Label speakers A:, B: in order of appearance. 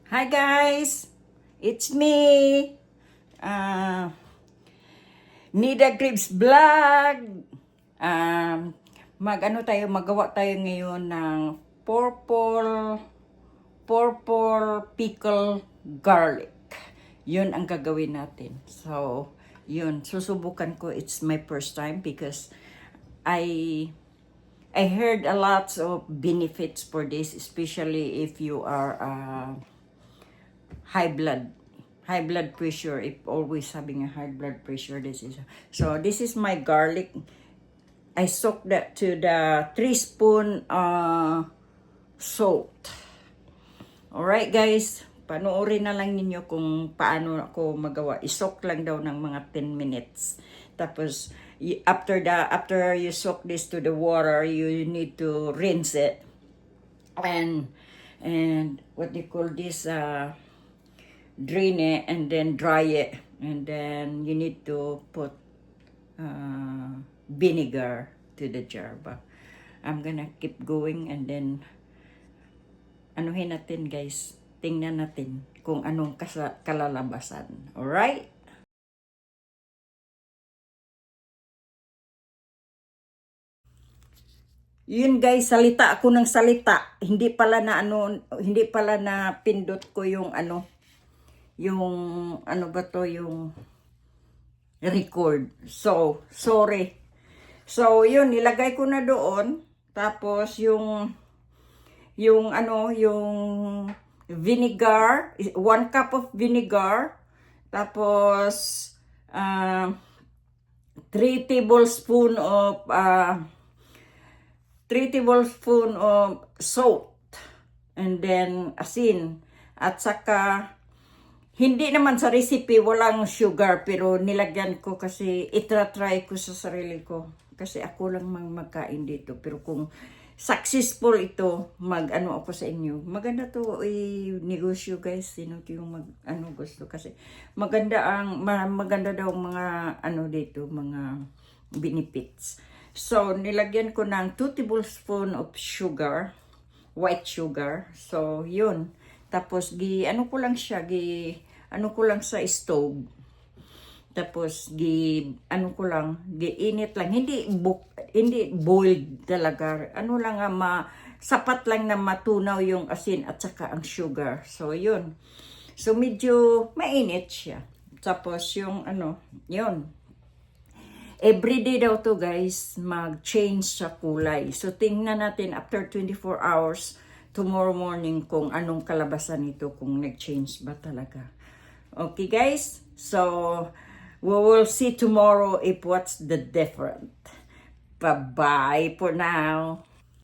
A: Hi guys, it's me, Nida Cribs Vlog. Magawa tayo ngayon ng purple pickle garlic. Yun ang gagawin natin. So, yun, susubukan ko. It's my first time because I heard a lot of benefits for this, especially if you are high blood pressure. If always having a high blood pressure, this is my garlic. I soak that to the 3 spoon salt. Alright guys, panoorin na lang ninyo kung paano ako magawa. Isok lang daw ng mga 10 minutes. Tapos after you soak this to the water, you need to rinse it and what do you call this, drain it and then dry it, and then you need to put vinegar to the jar. But I'm gonna keep going and then anuhin natin guys, tingnan natin kung anong kalalabasan. Alright? Yun guys, salita ako ng salita. Hindi pala na pindot ko yung yung record. So, sorry. So, yun, nilagay ko na doon. Tapos, yung vinegar, 1 cup of vinegar. Tapos, 3 tablespoon of salt. And then, asin. At saka, hindi naman sa recipe, walang sugar, pero nilagyan ko kasi itra-try ko sa sarili ko. Kasi ako lang magkain dito. Pero kung successful ito, ako sa inyo. Maganda to negosyo guys. Sino yung gusto. Kasi maganda daw mga dito, mga benefits. So, nilagyan ko ng 2 tablespoon of sugar, white sugar. So, yun. Tapos, ano ko lang sa stove. Tapos, giinit lang. Hindi boiled talaga. Sapat lang na matunaw yung asin at saka ang sugar. So, yun. So, medyo mainit siya. Tapos, yun. Everyday daw to guys, mag-change sa kulay. So, tingnan natin after 24 hours, tomorrow morning kung anong kalabasan nito, kung nag-change ba talaga. Okay guys, so we will see tomorrow if what's the different. Bye-bye for now.